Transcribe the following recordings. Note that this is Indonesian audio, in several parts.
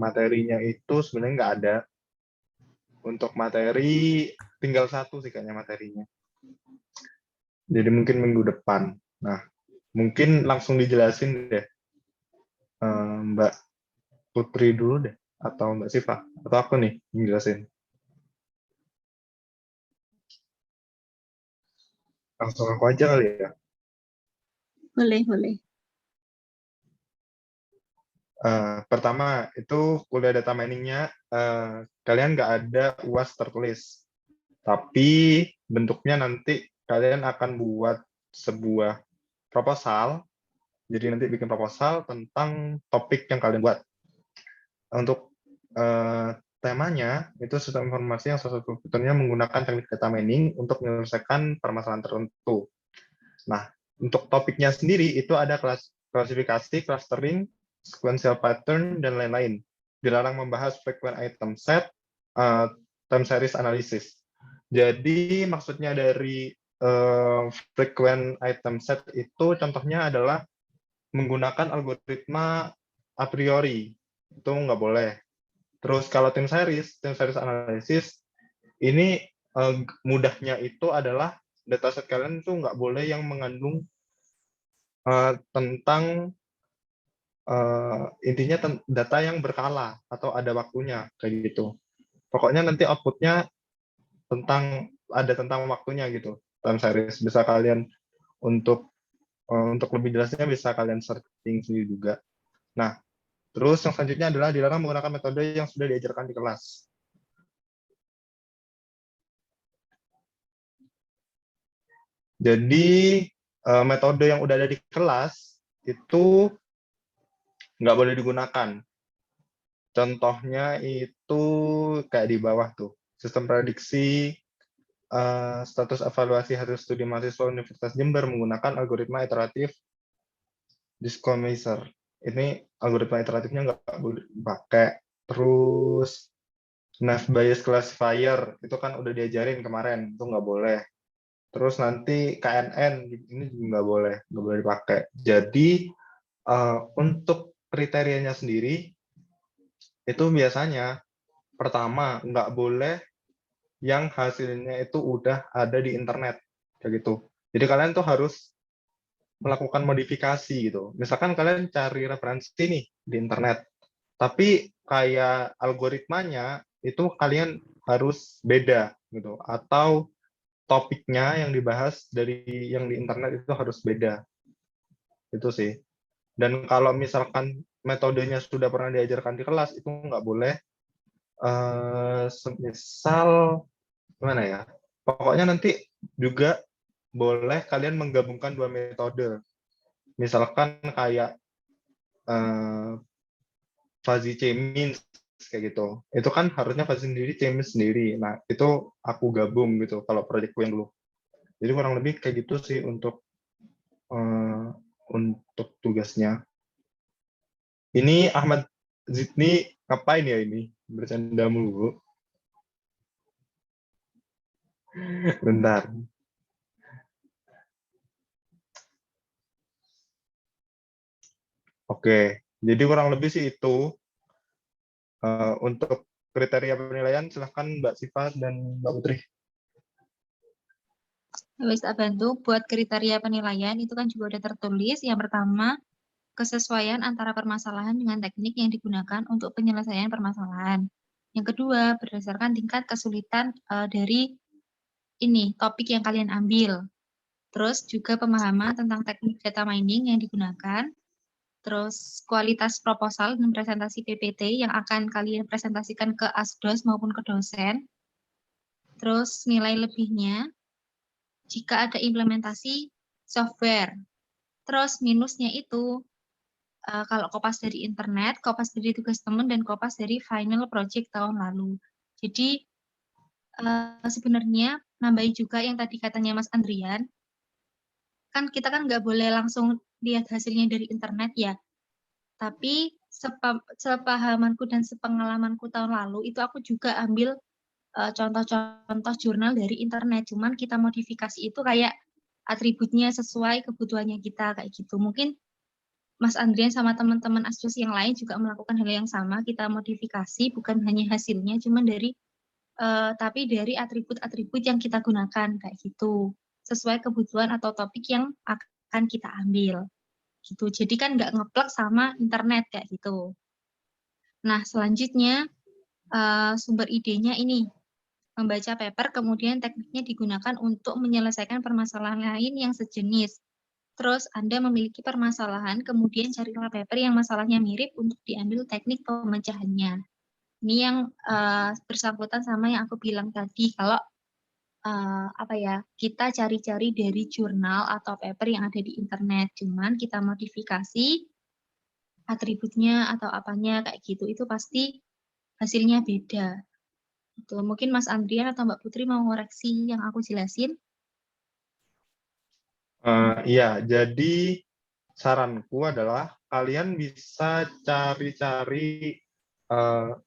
materinya itu sebenarnya nggak ada. Untuk materi tinggal satu sih kayaknya materinya. Jadi mungkin minggu depan. Nah, mungkin langsung dijelasin deh, Mbak Putri dulu deh, atau Mbak Siva, atau aku nih yang jelasin. Langsung aku aja kali ya. Boleh, boleh. Pertama, itu kuliah data mining-nya, kalian nggak ada UAS tertulis. Tapi bentuknya nanti kalian akan buat sebuah proposal. Jadi nanti bikin proposal tentang topik yang kalian buat. Untuk temanya, itu sistem informasi yang salah satu fiturnya menggunakan teknik data mining untuk menyelesaikan permasalahan tertentu. Nah, untuk topiknya sendiri itu ada klasifikasi, clustering, sequential pattern, dan lain-lain. Dilarang membahas frequent item set, time series analysis. Jadi maksudnya dari frequent item set itu contohnya adalah menggunakan algoritma a priori. Itu nggak boleh. Terus kalau time series analysis, ini mudahnya itu adalah dataset kalian itu nggak boleh yang mengandung tentang intinya data yang berkala atau ada waktunya kayak gitu. Pokoknya nanti outputnya tentang waktunya gitu. Time series bisa kalian untuk lebih jelasnya bisa kalian searching sendiri juga. Nah, terus yang selanjutnya adalah dilarang menggunakan metode yang sudah diajarkan di kelas. Jadi metode yang udah ada di kelas itu nggak boleh digunakan. Contohnya itu kayak di bawah tuh, sistem prediksi status evaluasi hasil studi mahasiswa Universitas Jember menggunakan algoritma iteratif discomizer. Ini algoritma iteratifnya nggak boleh dipakai. Terus nav bias classifier itu kan udah diajarin kemarin, itu nggak boleh. Terus nanti KNN ini juga nggak boleh dipakai. Jadi untuk kriterianya sendiri itu biasanya pertama nggak boleh yang hasilnya itu udah ada di internet kayak gitu. Jadi kalian tuh harus melakukan modifikasi gitu. Misalkan kalian cari referensi nih di internet, tapi kayak algoritmanya itu kalian harus beda gitu, atau topiknya yang dibahas dari yang di internet itu harus beda. Itu sih. Dan kalau misalkan metodenya sudah pernah diajarkan di kelas itu nggak boleh. Semisal gimana ya? Pokoknya nanti juga boleh kalian menggabungkan dua metode. Misalkan kayak fuzzy K-means kayak gitu. Itu kan harusnya fuzzy sendiri, K-means sendiri. Nah, itu aku gabung gitu kalau proyekku yang dulu. Jadi kurang lebih kayak gitu sih untuk tugasnya. Ini Ahmad Zidni ngapain ya ini? Bercanda mulu. Bentar. Oke, jadi kurang lebih sih itu. Untuk kriteria penilaian, silahkan Mbak Siva dan Mbak Putri. Habis tak bantu buat kriteria penilaian itu kan juga udah tertulis. Yang pertama, kesesuaian antara permasalahan dengan teknik yang digunakan untuk penyelesaian permasalahan. Yang kedua, berdasarkan tingkat kesulitan dari ini topik yang kalian ambil. Terus juga pemahaman tentang teknik data mining yang digunakan. Terus kualitas proposal dan presentasi PPT yang akan kalian presentasikan ke asdos maupun ke dosen. Terus nilai lebihnya jika ada implementasi software. Terus minusnya itu kalau kopas dari internet, kopas dari tugas teman, dan kopas dari final project tahun lalu. Jadi sebenarnya nambahin juga yang tadi katanya Mas Andrian, kan kita kan nggak boleh langsung lihat hasilnya dari internet ya. Tapi sepahamanku dan sepengalamanku tahun lalu itu aku juga ambil contoh-contoh jurnal dari internet. Cuman kita modifikasi itu kayak atributnya sesuai kebutuhannya kita kayak gitu. Mungkin Mas Andrian sama teman-teman Asdos yang lain juga melakukan hal yang sama. Kita modifikasi bukan hanya hasilnya, cuman tapi dari atribut-atribut yang kita gunakan kayak gitu, sesuai kebutuhan atau topik yang akan kita ambil gitu. Jadi kan nggak ngeplek sama internet kayak gitu. Nah, selanjutnya sumber idenya ini membaca paper, kemudian tekniknya digunakan untuk menyelesaikan permasalahan lain yang sejenis. Terus Anda memiliki permasalahan, kemudian carilah paper yang masalahnya mirip untuk diambil teknik pemecahannya. Ini yang bersangkutan sama yang aku bilang tadi, kalau kita cari-cari dari jurnal atau paper yang ada di internet, cuman kita modifikasi atributnya atau apanya kayak gitu, itu pasti hasilnya beda. Itu mungkin Mas Andrian atau Mbak Putri mau ngoreksi yang aku jelasin. Iya, jadi saranku adalah kalian bisa cari-cari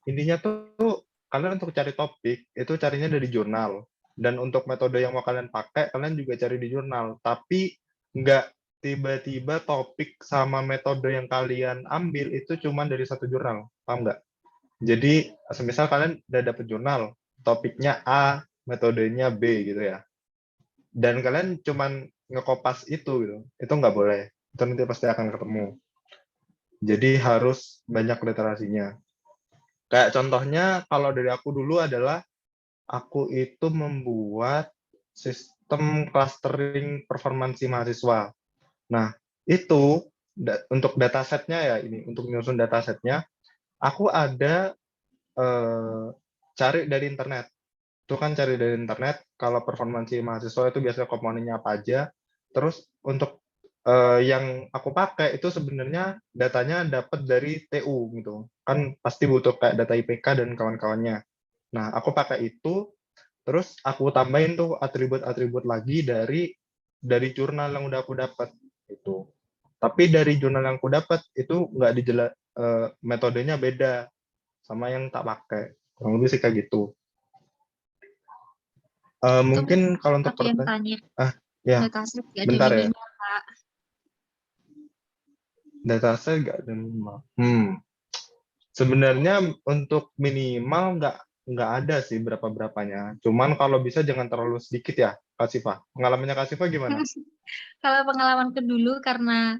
intinya tuh kalian untuk cari topik itu carinya dari jurnal, dan untuk metode yang mau kalian pakai kalian juga cari di jurnal, tapi nggak tiba-tiba topik sama metode yang kalian ambil itu cuma dari satu jurnal, paham nggak? Jadi semisal kalian udah dapet jurnal topiknya A, metodenya B gitu ya, dan kalian cuman ngekopas itu gitu, itu nggak boleh, itu nanti pasti akan ketemu. Jadi harus banyak literasinya. Kayak contohnya kalau dari aku dulu adalah aku itu membuat sistem clustering performansi mahasiswa. Nah, itu untuk datasetnya ya, ini untuk menyusun datasetnya aku ada cari dari internet. Itu kan cari dari internet, kalau performansi mahasiswa itu biasanya komponennya apa aja. Terus untuk yang aku pakai itu sebenarnya datanya dapat dari TU gitu. Kan pasti butuh kayak data IPK dan kawan-kawannya. Nah, aku pakai itu, terus aku tambahin tuh atribut-atribut lagi dari jurnal yang udah aku dapat itu. Tapi dari jurnal yang aku dapat itu nggak metodenya beda sama yang tak pakai. Kurang lebih sih kayak gitu. Itu Mungkin kalau untuk aku yang tanya, ya, dataset nggak ada bentar ya. minimal, Pak. Dataset nggak ada minimal. Sebenarnya untuk minimal nggak ada sih berapa-berapanya. Cuman kalau bisa jangan terlalu sedikit ya, Kak Siva. Pengalamannya Kak Siva gimana? Kalau pengalamanku dulu karena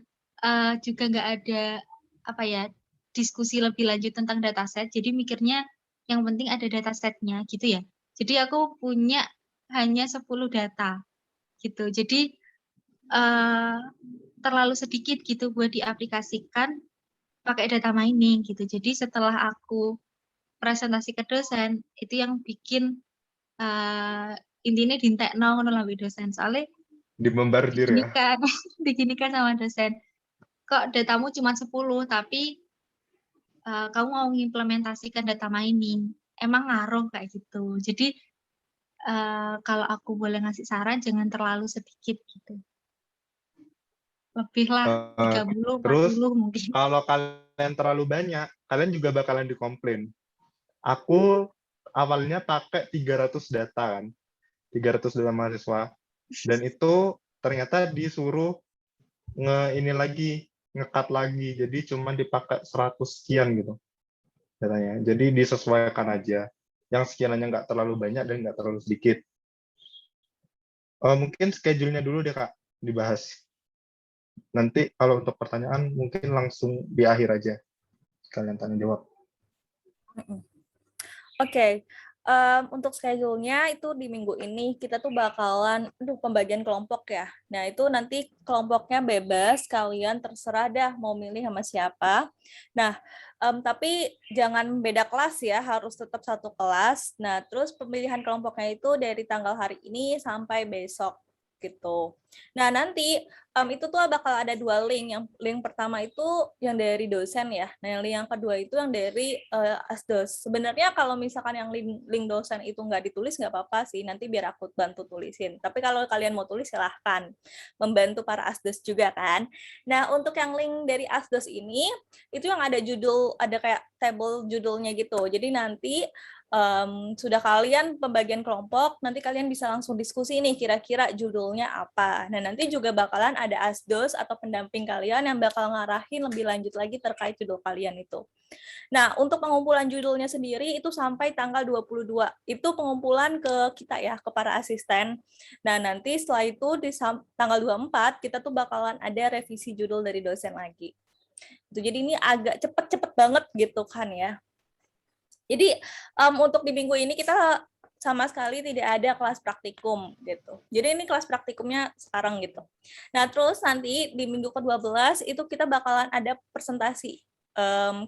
juga nggak ada diskusi lebih lanjut tentang dataset, jadi mikirnya yang penting ada datasetnya gitu ya. Jadi aku punya hanya 10 data gitu. Jadi terlalu sedikit gitu buat diaplikasikan pakai data mining gitu. Jadi setelah aku presentasi ke dosen, itu yang bikin intinya dintekno ngono lah dosen. Soalnya Dibombardir ya. diginikan sama dosen. Kok datamu cuma 10, tapi kamu mau mengimplementasikan data mining. Emang ngaruh kayak gitu. Jadi kalau aku boleh ngasih saran, jangan terlalu sedikit gitu. Lebih lah, 30, Terus 40 mungkin. kalau kalian terlalu banyak, kalian juga bakalan dikomplain. Aku awalnya pakai 300 data kan, 300 data mahasiswa, dan itu ternyata disuruh nge-cut lagi, jadi cuma dipakai 100 sekian gitu datanya. Jadi disesuaikan aja, yang sekiannya nggak terlalu banyak dan nggak terlalu sedikit. Mungkin schedule-nya dulu deh Kak dibahas. Nanti kalau untuk pertanyaan mungkin langsung di akhir aja kalian tanya jawab. Oke. Untuk schedule-nya itu di minggu ini kita tuh bakalan pembagian kelompok ya. Nah, itu nanti kelompoknya bebas, kalian terserah dah mau milih sama siapa. Nah, tapi jangan beda kelas ya, harus tetap satu kelas. Nah, terus pemilihan kelompoknya itu dari tanggal hari ini sampai besok gitu. Nah, nanti itu tuh bakal ada 2 link. Yang link pertama itu yang dari dosen ya. Nah, yang link yang kedua itu yang dari Asdos. Sebenarnya kalau misalkan yang link dosen itu nggak ditulis nggak apa-apa sih. Nanti biar aku bantu tulisin. Tapi kalau kalian mau tulis silahkan. Membantu para Asdos juga kan. Nah, untuk yang link dari Asdos ini, itu yang ada judul, ada kayak table judulnya gitu. Jadi nanti sudah kalian pembagian kelompok, nanti kalian bisa langsung diskusi nih kira-kira judulnya apa. Nah, nanti juga bakalan ada asdos atau pendamping kalian yang bakal ngarahin lebih lanjut lagi terkait judul kalian itu. Nah, untuk pengumpulan judulnya sendiri itu sampai tanggal 22. Itu pengumpulan ke kita ya, ke para asisten. Nah, nanti setelah itu di tanggal 24 kita tuh bakalan ada revisi judul dari dosen lagi. Jadi ini agak cepet-cepet banget gitu kan ya. Jadi untuk di minggu ini kita sama sekali tidak ada kelas praktikum gitu. Jadi ini kelas praktikumnya sekarang gitu. Nah, terus nanti di minggu ke-12 itu kita bakalan ada presentasi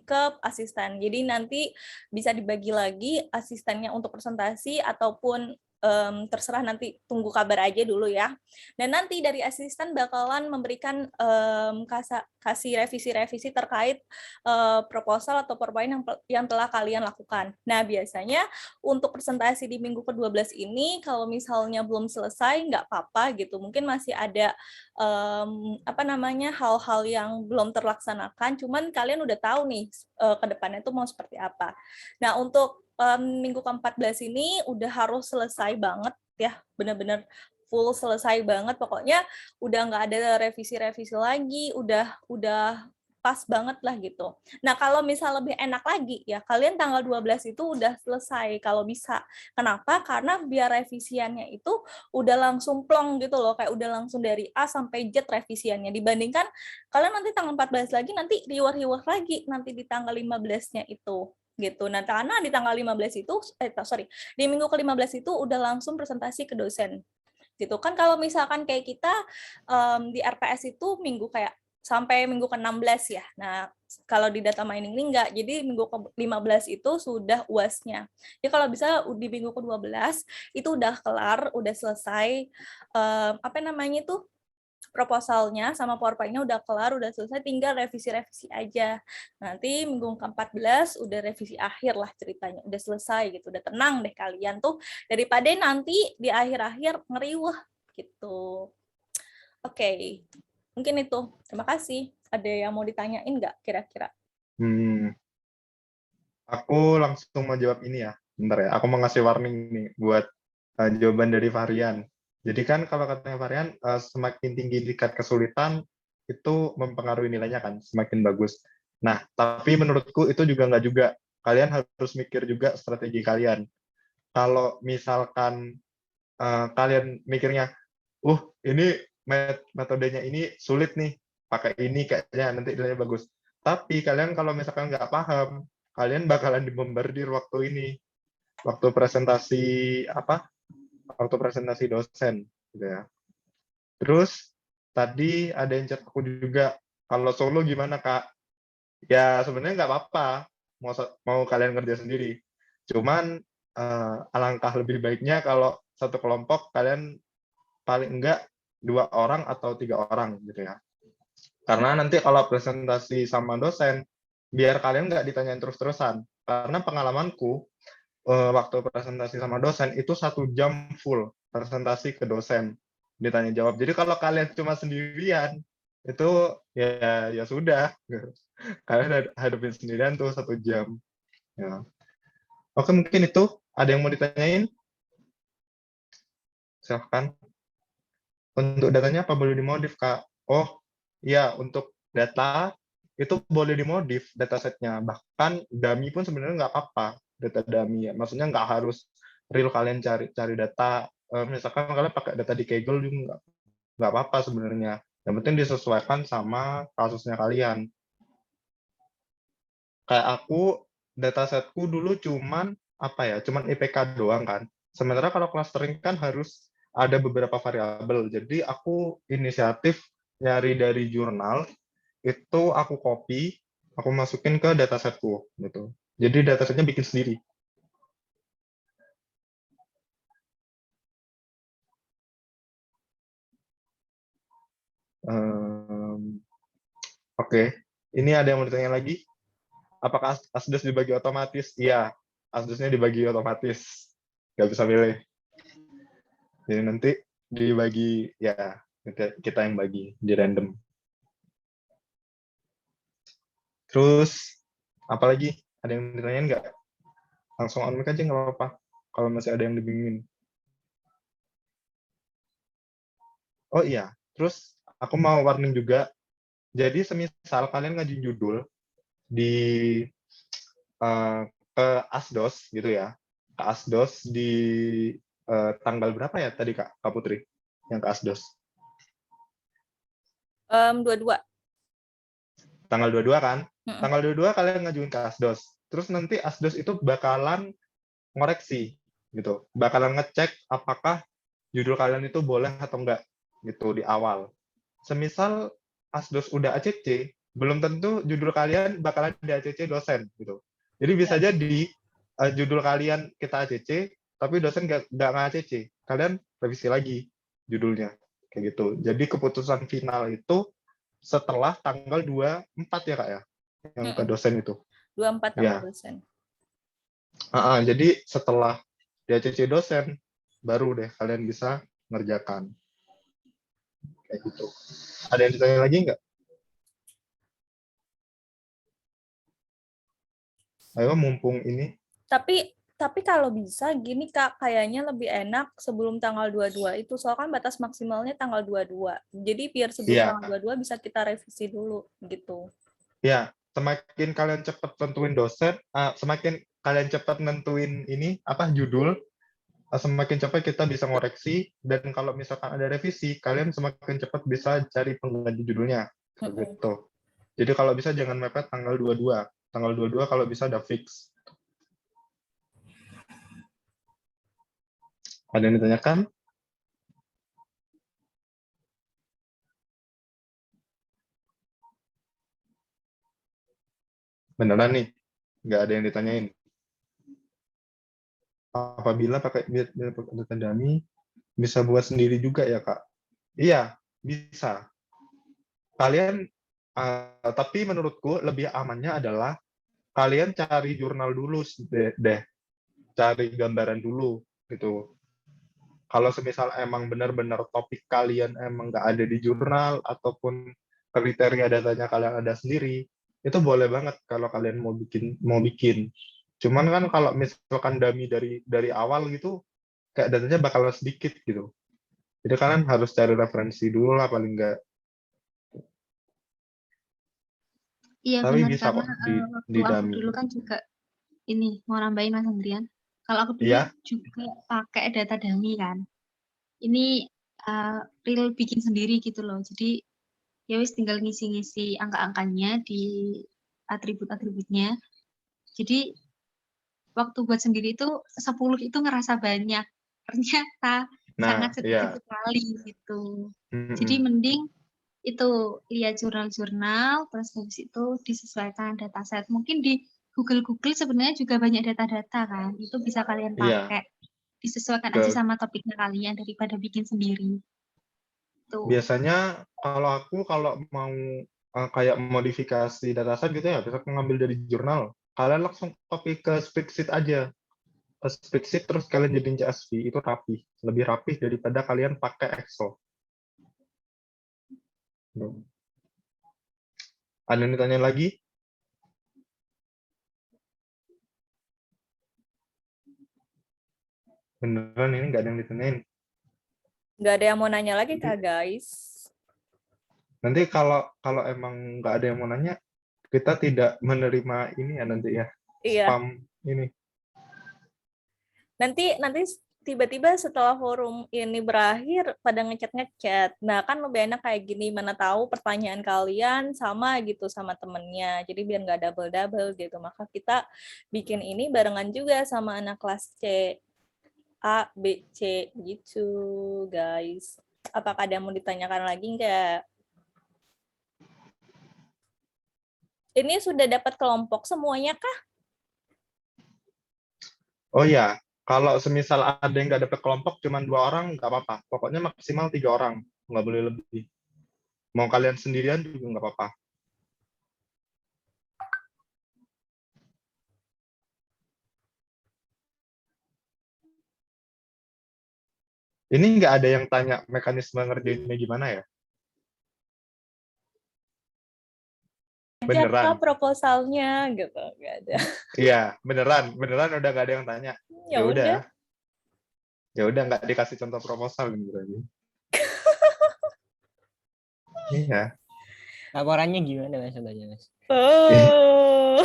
ke asisten. Jadi nanti bisa dibagi lagi asistennya untuk presentasi ataupun terserah, nanti tunggu kabar aja dulu ya. Dan nanti dari asisten bakalan memberikan kasih revisi-revisi terkait proposal atau PowerPoint yang telah kalian lakukan. Nah, biasanya untuk presentasi di minggu ke-12 ini kalau misalnya belum selesai nggak apa-apa gitu. Mungkin masih ada hal-hal yang belum terlaksanakan, cuman kalian udah tahu nih ke depannya itu mau seperti apa. Nah, untuk minggu ke-14 ini udah harus selesai banget ya, benar-benar full selesai banget, pokoknya udah nggak ada revisi-revisi lagi, udah pas banget lah gitu. Nah, kalau misal lebih enak lagi ya, kalian tanggal 12 itu udah selesai kalau bisa. Kenapa? Karena biar revisiannya itu udah langsung plong gitu loh, kayak udah langsung dari A sampai Z revisiannya. Dibandingkan kalian nanti tanggal 14 lagi, nanti riwah-riwah lagi nanti di tanggal 15-nya itu. Gitu. Nah, karena di tanggal 15 itu, di minggu ke-15 itu udah langsung presentasi ke dosen. Gitu kan, kalau misalkan kayak kita di RPS itu minggu kayak sampai minggu ke-16 ya. Nah, kalau di data mining ini enggak. Jadi minggu ke-15 itu sudah UAS-nya. Jadi kalau bisa di minggu ke-12 itu udah kelar, udah selesai proposalnya sama PowerPoint-nya udah kelar, udah selesai, tinggal revisi-revisi aja. Nanti minggu ke-14 udah revisi akhir lah ceritanya, udah selesai gitu, udah tenang deh kalian tuh, daripada nanti di akhir-akhir ngeriwah gitu. Oke, mungkin itu. Terima kasih. Ada yang mau ditanyain nggak kira-kira? Aku langsung mau jawab ini ya. Bentar ya, aku mau ngasih warning nih buat jawaban dari Varian. Jadi kan kalau katanya Varian, semakin tinggi tingkat kesulitan, itu mempengaruhi nilainya kan, semakin bagus. Nah, tapi menurutku itu juga nggak juga. Kalian harus mikir juga strategi kalian. Kalau misalkan kalian mikirnya, ini metodenya ini sulit nih, pakai ini kayaknya nanti nilainya bagus. Tapi kalian kalau misalkan nggak paham, kalian bakalan dibombardir waktu presentasi dosen gitu ya. Terus tadi ada yang chat aku juga, kalau solo gimana Kak? Ya sebenarnya nggak apa-apa, mau kalian kerja sendiri. Cuman alangkah lebih baiknya kalau satu kelompok kalian paling enggak 2 orang atau 3 orang gitu ya. Karena nanti kalau presentasi sama dosen, biar kalian nggak ditanyain terus-terusan. Karena pengalamanku, waktu presentasi sama dosen, itu 1 jam full presentasi ke dosen, ditanya jawab. Jadi kalau kalian cuma sendirian, itu ya sudah. Kalian hadapin sendirian tuh 1 jam. Ya. Oke, mungkin itu. Ada yang mau ditanyain? Silahkan. Untuk datanya apa boleh dimodif, Kak? Oh, iya, untuk data itu boleh dimodif datasetnya. Bahkan dummy pun sebenarnya nggak apa-apa, data dummy. Maksudnya nggak harus real kalian cari data. Misalkan kalian pakai data di Kaggle juga nggak apa-apa sebenarnya. Yang penting disesuaikan sama kasusnya kalian. Kayak aku, datasetku dulu cuman IPK doang kan. Sementara kalau clustering kan harus ada beberapa variabel. Jadi aku inisiatif nyari dari jurnal, itu aku copy, aku masukin ke datasetku gitu. Jadi datasetnya bikin sendiri. Oke. Ini ada yang mau ditanya lagi? Apakah asdos dibagi otomatis? Iya, asdosnya dibagi otomatis. Nggak bisa milih. Jadi nanti dibagi, ya kita yang bagi di random. Terus apalagi Ada yang ditanyain nggak? Langsung on mic aja nggak apa-apa. Kalau masih ada yang dibingungin. Oh iya, terus aku mau warning juga. Jadi semisal kalian ngajuin judul di eh, ke Asdos gitu ya, ke Asdos di tanggal berapa ya tadi Kak Putri yang ke Asdos? Dua-dua. Tanggal 22 kan? Mm-mm. Tanggal 22 kalian ngajuin ke Asdos. Terus nanti Asdos itu bakalan ngoreksi gitu. Bakalan ngecek apakah judul kalian itu boleh atau enggak gitu di awal. Semisal Asdos udah ACC, belum tentu judul kalian bakalan di ACC dosen gitu. Jadi bisa jadi judul kalian kita ACC, tapi dosen nggak ACC. Kalian revisi lagi judulnya kayak gitu. Jadi keputusan final itu setelah tanggal 24 ya Kak ya, yang ke dosen itu. 24 sama Ya. dosen. Jadi setelah di ACC dosen, baru deh kalian bisa ngerjakan. Kayak gitu. Ada yang ditanya lagi nggak? Ayo mumpung ini. Tapi kalau bisa gini Kak, kayaknya lebih enak sebelum tanggal 22 itu. Soalnya kan batas maksimalnya tanggal 22. Jadi biar sebelum Iya, tanggal 22 bisa kita revisi dulu gitu. ya. Semakin kalian cepat tentuin dosen, semakin kalian cepat nentuin ini apa judul, semakin cepat kita bisa ngoreksi. Dan kalau misalkan ada revisi, kalian semakin cepat bisa cari pengganti judulnya. Gitu. Jadi kalau bisa jangan mepet tanggal 22. Tanggal 22 kalau bisa udah fix. Ada yang ditanyakan? Beneran nih, nggak ada yang ditanyain. Apabila pakai data dummy, bisa buat sendiri juga ya Kak? Iya, bisa. Kalian, tapi menurutku lebih amannya adalah kalian cari jurnal dulu deh, cari gambaran dulu gitu. Kalau semisal emang benar-benar topik kalian emang nggak ada di jurnal ataupun kriteria datanya kalian ada sendiri, itu boleh banget kalau kalian mau bikin. Cuman kan kalau misalkan dummy dari awal gitu, kayak datanya bakal sedikit gitu. Jadi kalian harus cari referensi dulu lah paling nggak. Iya Tapi benar, bisa karena kok waktu di aku dummy. dulu kan juga ini mau nambahin Mas Andrian. Kalau aku dulu Iya, juga pakai data dummy kan. Ini real bikin sendiri gitu loh. Jadi ya wis tinggal ngisi-ngisi angka-angkanya di atribut-atributnya. Jadi waktu buat sendiri itu 10 itu ngerasa banyak. Ternyata sangat nah sedikit iya. sekali gitu. Jadi Mm-mm. mending itu lihat jurnal-jurnal, terus habis itu disesuaikan dataset. Mungkin di Google sebenarnya juga banyak data-data kan. Itu bisa kalian Iya, pakai. Disesuaikan aja ke sama topiknya kalian daripada bikin sendiri. Tuh. biasanya kalau mau kayak modifikasi dataset gitu ya, bisa mengambil dari jurnal. Kalian langsung copy ke spreadsheet aja. Ke spreadsheet terus kalian jadiin CSV, itu rapi. Lebih rapi daripada kalian pakai Excel. Ada yang ditanya lagi? Beneran ini nggak ada yang ditanyain. Nggak ada yang mau nanya lagi Kak, guys. Nanti kalau kalau emang nggak ada yang mau nanya, kita tidak menerima ini ya nanti ya, Iya. spam ini. Nanti tiba-tiba setelah forum ini berakhir pada ngechat. Nah, kan lebih enak kayak gini, mana tahu pertanyaan kalian sama gitu sama temennya. Jadi biar nggak double-double gitu. Maka kita bikin ini barengan juga sama anak kelas C. A, B, C gitu, guys. Apakah ada yang mau ditanyakan lagi nggak? Ini sudah dapat kelompok semuanya kah? Oh ya, kalau semisal ada yang nggak dapet kelompok cuma 2 orang nggak apa-apa. Pokoknya maksimal 3 orang, nggak boleh lebih. Mau kalian sendirian juga nggak apa-apa. Ini nggak ada yang tanya mekanisme ngerjainnya gimana ya? aja Beneran. Kak proposalnya gitu. Nggak ada. Iya, beneran udah gak ada yang tanya. Ya udah. Ya udah nggak dikasih contoh proposal gitu berarti. Iya, Laporannya gimana Mas coba Mas? Oh.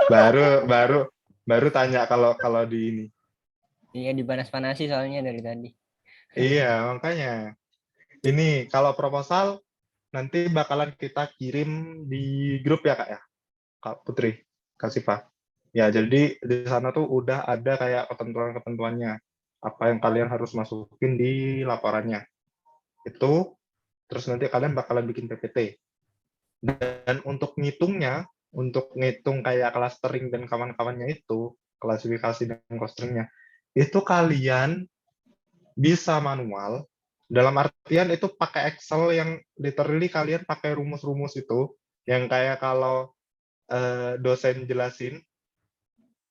baru baru baru tanya kalau di ini. Iya dipanas-panasi soalnya dari tadi. Iya, makanya. Ini kalau proposal nanti bakalan kita kirim di grup ya Kak ya, Kak Putri, Kak Siva. Ya, jadi di sana tuh udah ada kayak ketentuan-ketentuannya. Apa yang kalian harus masukin di laporannya. Itu, terus nanti kalian bakalan bikin PPT. Dan untuk ngitungnya, untuk ngitung kayak clustering dan kawan-kawannya itu, klasifikasi dan clusteringnya, itu kalian bisa manual, dalam artian itu pakai Excel yang literally kalian pakai rumus-rumus itu, yang kayak kalau dosen jelasin,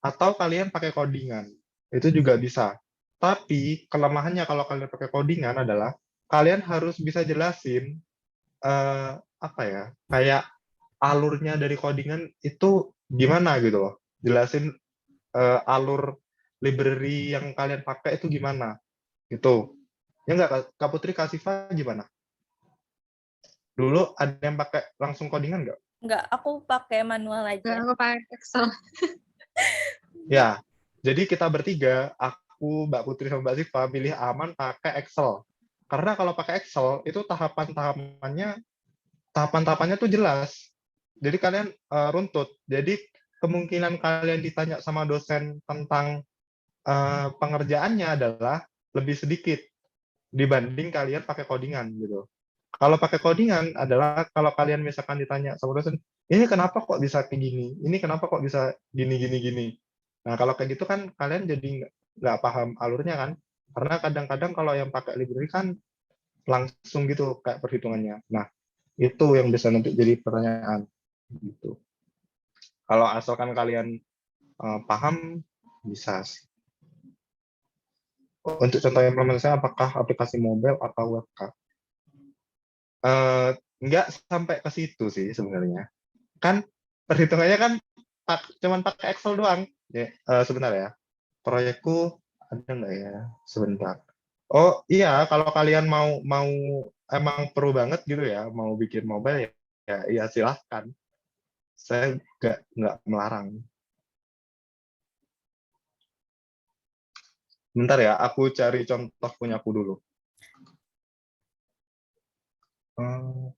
atau kalian pakai codingan, itu juga bisa. Tapi kelemahannya kalau kalian pakai codingan adalah kalian harus bisa jelasin apa ya, kayak alurnya dari codingan itu gimana gitu loh. Jelasin alur library yang kalian pakai itu gimana gitu. Ya nggak, Kak Putri, Kak Siva gimana? Dulu ada yang pakai langsung codingan nggak? Nggak, aku pakai manual Enggak, aja. aku pakai Excel. Ya, jadi kita bertiga, aku, Mbak Putri, sama Mbak Siva, pilih aman pakai Excel. Karena kalau pakai Excel, itu tahapan-tahapannya tuh jelas. Jadi kalian runtut. Jadi kemungkinan kalian ditanya sama dosen tentang pengerjaannya adalah lebih sedikit dibanding kalian pakai codingan gitu. Kalau pakai codingan adalah kalau kalian misalkan ditanya sama dosen, ini kenapa kok bisa kayak gini? Ini kenapa kok bisa gini gini gini? Nah, kalau kayak gitu kan kalian jadi nggak paham alurnya kan? Karena kadang-kadang kalau yang pakai library kan langsung gitu kayak perhitungannya. Nah, itu yang bisa nanti jadi pertanyaan gitu. Kalau asalkan kalian paham, bisa sih. Untuk contoh implementasinya, apakah aplikasi mobile atau webcam? Nggak sampai ke situ sih sebenarnya. Kan perhitungannya kan cuman pakai Excel doang. Ya, sebentar ya. Proyekku ada nggak ya? Sebentar. Oh iya, kalau kalian mau mau emang perlu banget gitu ya, mau bikin mobile ya silahkan. Saya nggak melarang. Bentar ya, aku cari contoh punyaku dulu.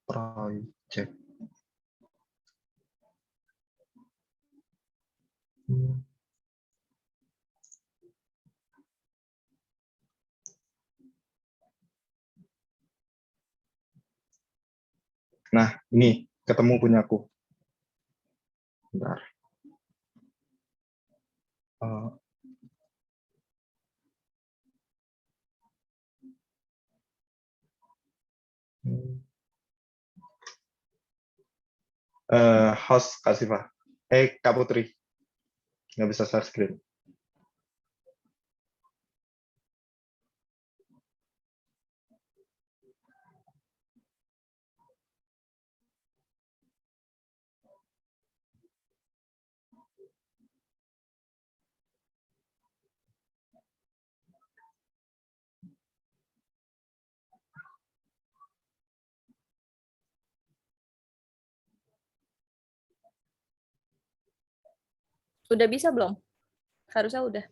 Project. Nah, ini ketemu punyaku. Bentar. Host Kak Siva. Kak Putri. Nggak bisa share screen. Udah bisa belum? Harusnya udah.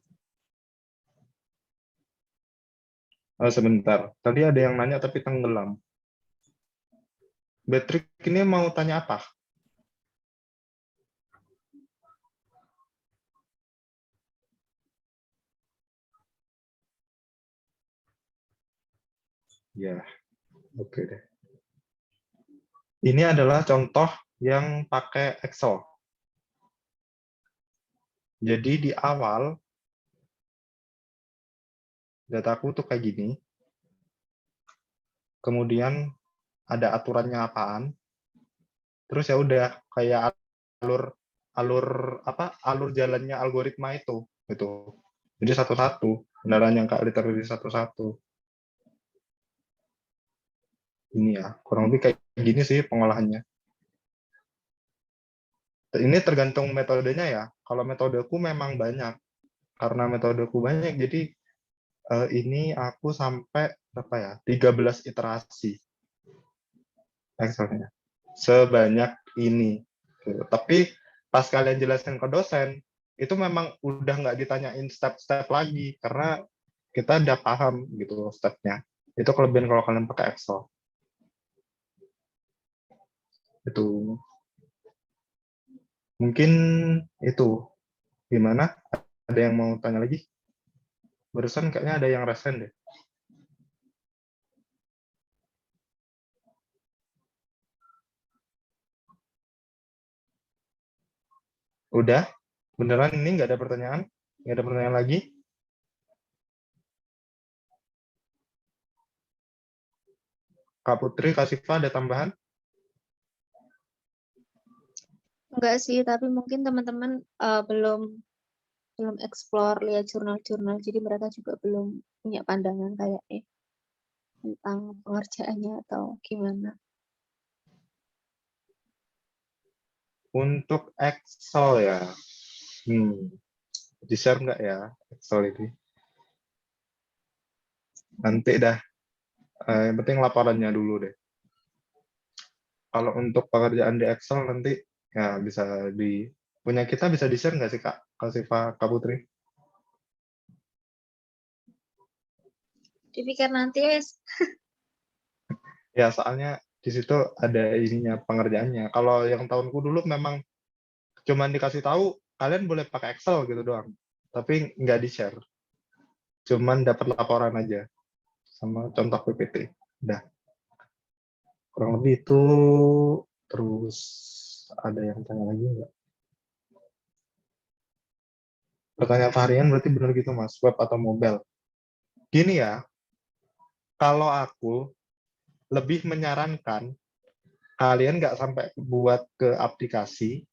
Sebentar. Tadi ada yang nanya tapi tenggelam. Patrick ini mau tanya apa? Ya, oke deh. Ini adalah contoh yang pakai Excel. Jadi di awal dataku tuh kayak gini. Kemudian ada aturannya apaan. Terus ya udah kayak alur jalannya algoritma itu gitu. Jadi satu-satu, beneran yang kayak literally satu-satu. Ini ya, kurang lebih kayak gini sih pengolahannya. Ini tergantung metodenya ya. Kalau metodeku memang banyak. Karena metodeku banyak, jadi ini aku sampai berapa ya? 13 iterasi Excel-nya. Sebanyak ini. Gitu. Tapi pas kalian jelasin ke dosen, itu memang udah nggak ditanyain step-step lagi karena kita udah paham gitu stepnya. Itu kelebihan kalau kalian pakai Excel. Itu mungkin itu gimana? Ada yang mau tanya lagi? Barusan kayaknya ada yang resen deh. Udah? Beneran ini nggak ada pertanyaan? Nggak ada pertanyaan lagi? Kak Putri, Kak Siva, ada tambahan? Enggak sih, tapi mungkin teman-teman belum explore lihat jurnal-jurnal, jadi mereka juga belum punya pandangan kayaknya tentang pengerjaannya atau gimana. Untuk Excel ya, di-share nggak ya Excel itu? Nanti dah, yang penting laporannya dulu deh. Kalau untuk pekerjaan di Excel nanti ya bisa punya kita bisa di-share nggak sih Kak? Kak Siva, Kak Putri? Dipikir nanti, wes. Ya soalnya di situ ada ininya pengerjaannya. Kalau yang tahunku dulu memang cuman dikasih tahu kalian boleh pakai Excel gitu doang, tapi nggak di-share. Cuman dapat laporan aja sama contoh PPT. Udah. Kurang lebih itu. Terus ada yang tanya lagi nggak? Pertanyaan varian berarti benar gitu Mas, web atau mobile. Gini ya, kalau aku lebih menyarankan kalian nggak sampai buat ke aplikasi,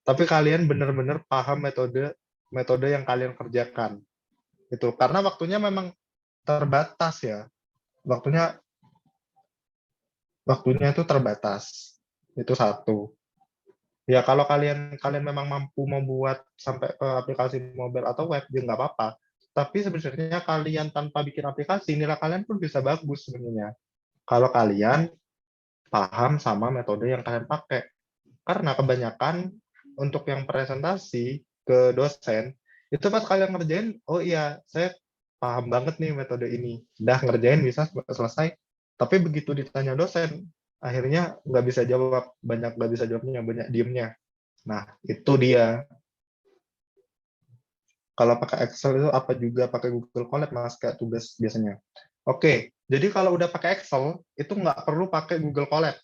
tapi kalian benar-benar paham metode yang kalian kerjakan. Itu karena waktunya memang terbatas ya. Waktunya itu terbatas. Itu satu. Ya kalau kalian memang mampu membuat sampai ke aplikasi mobile atau web ya nggak apa-apa. Tapi sebenarnya kalian tanpa bikin aplikasi nilai kalian pun bisa bagus sebenarnya. Kalau kalian paham sama metode yang kalian pakai. Karena kebanyakan untuk yang presentasi ke dosen itu pas kalian ngerjain, oh iya saya paham banget nih metode ini. Udah ngerjain bisa selesai. Tapi begitu ditanya dosen, akhirnya nggak bisa jawab, nggak bisa jawabnya, banyak diemnya. Nah, itu dia. Kalau pakai Excel itu apa juga pakai Google Colab mas kayak tugas biasanya. Oke, jadi kalau udah pakai Excel itu nggak perlu pakai Google Colab.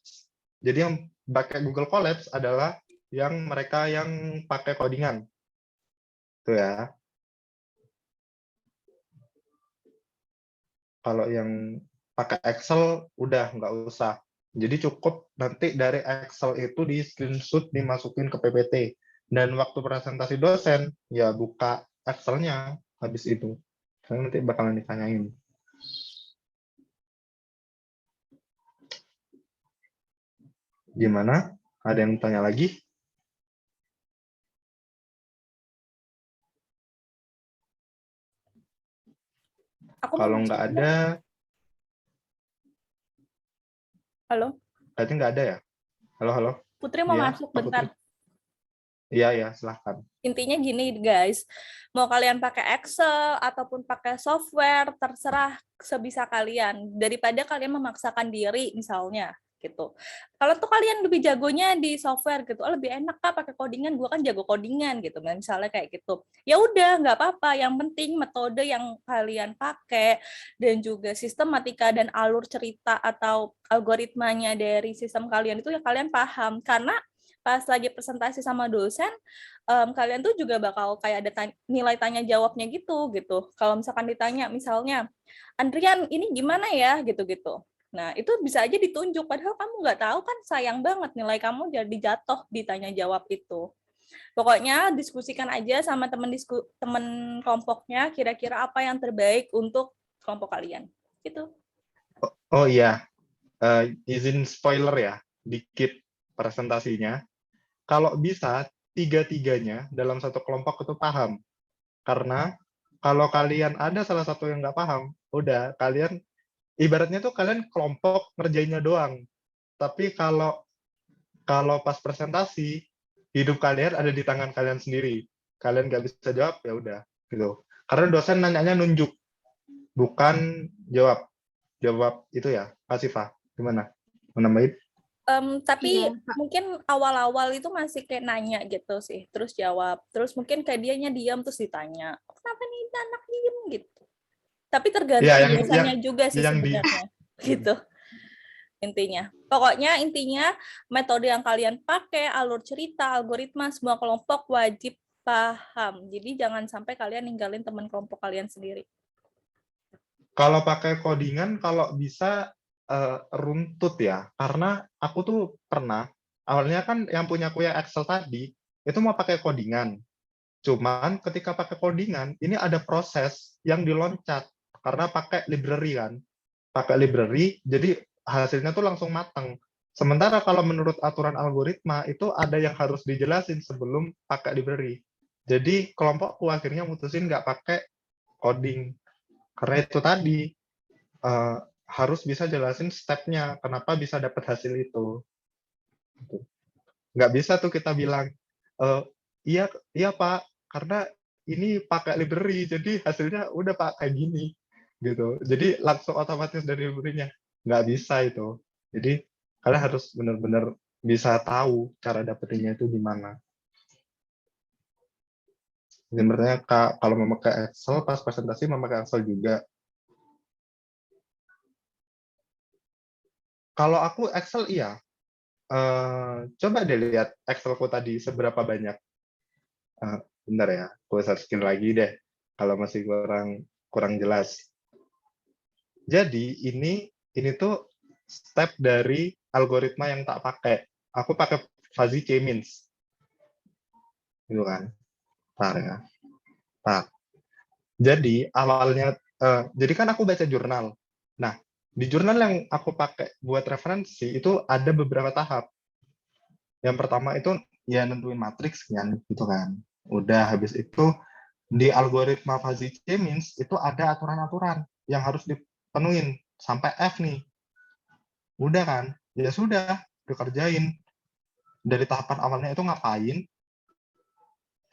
Jadi yang pakai Google Colab adalah yang mereka yang pakai codingan. Tuh ya. Kalau yang pakai Excel udah nggak usah. Jadi cukup nanti dari Excel itu di screenshot dimasukin ke PPT. Dan waktu presentasi dosen, ya buka Excel-nya habis itu. Karena nanti bakalan ditanyain. Gimana? Ada yang tanya lagi? Aku mau Kalau masuk nggak juga. ada, Halo, kayaknya nggak ada ya? Halo, halo? Putri mau Iya, masuk Pak bentar. Putri? Iya, ya, silahkan. Intinya gini guys, mau kalian pakai Excel ataupun pakai software, terserah sebisa kalian. Daripada kalian memaksakan diri misalnya gitu. Kalau tuh kalian lebih jagonya di software gitu, oh, lebih enak Kak pakai codingan, gue kan jago codingan gitu, misalnya kayak gitu. Ya udah nggak apa-apa, yang penting metode yang kalian pakai dan juga sistematika dan alur cerita atau algoritmanya dari sistem kalian itu ya kalian paham. Karena pas lagi presentasi sama dosen, kalian tuh juga bakal kayak ada nilai tanya jawabnya gitu. Kalau misalkan ditanya misalnya, Andrian ini gimana ya gitu. Nah itu bisa aja ditunjuk, padahal kamu nggak tahu kan, sayang banget nilai kamu jadi jatuh di tanya jawab itu. Pokoknya diskusikan aja sama teman kelompoknya, kira-kira apa yang terbaik untuk kelompok kalian. Gitu. Oh iya, izin spoiler ya, dikit presentasinya. kalau bisa tiga-tiganya dalam satu kelompok itu paham. Karena kalau kalian ada salah satu yang nggak paham, udah kalian ibaratnya tuh kalian kelompok ngerjainnya doang. Tapi kalau kalau pas presentasi, hidup kalian ada di tangan kalian sendiri. Kalian nggak bisa jawab, ya udah gitu. Karena dosen nanyanya nunjuk, bukan jawab. Jawab itu ya, Pasifah. Gimana? Mau nambahin? Tapi Iya, Kak. mungkin awal-awal itu masih kayak nanya gitu sih, terus jawab. Terus mungkin kayak dianya diam terus ditanya, kenapa nih anak diem gitu. Tapi Iya, tergantung yang dosennya juga sih yang di sebenarnya. Gitu intinya. Pokoknya intinya metode yang kalian pakai, alur cerita, algoritma, semua kelompok wajib paham. Jadi jangan sampai kalian ninggalin teman kelompok kalian sendiri. kalau pakai codingan kalau bisa runtut ya. Karena aku tuh pernah awalnya kan yang punya kuya Excel tadi itu mau pakai codingan. Cuman ketika pakai codingan, ini ada proses yang diloncat karena pakai library kan. Pakai library, jadi hasilnya tuh langsung matang. Sementara kalau menurut aturan algoritma, itu ada yang harus dijelasin sebelum pakai library. Jadi kelompokku akhirnya mutusin nggak pakai coding. Karena itu tadi, harus bisa jelasin step-nya, kenapa bisa dapat hasil itu. Nggak bisa tuh kita bilang, iya, iya Pak, karena ini pakai library, jadi hasilnya udah Pak kayak gini. Gitu. Jadi langsung otomatis dari library-nya. Nggak bisa itu. Jadi kalian harus benar-benar bisa tahu cara dapetinnya itu gimana. Sebenarnya kalau memakai Excel, pas presentasi memakai Excel juga. Kalau aku Excel iya. Coba deh lihat Excelku tadi seberapa banyak. Bentar ya, aku searching lagi deh. Kalau masih kurang jelas. Jadi ini tuh step dari algoritma yang tak pakai. Aku pakai fuzzy k-means. Gitu kan. Bentar ya. Nah, jadi awalnya, jadi kan aku baca jurnal. Nah, di jurnal yang aku pakai buat referensi itu ada beberapa tahap. Yang pertama itu ya nentuin matriks kan, gitu kan. Udah habis itu di algoritma fuzzy k-means itu ada aturan-aturan yang harus dipenuhin sampai F nih. Udah kan? Ya sudah, dikerjain. Dari tahapan awalnya itu ngapain,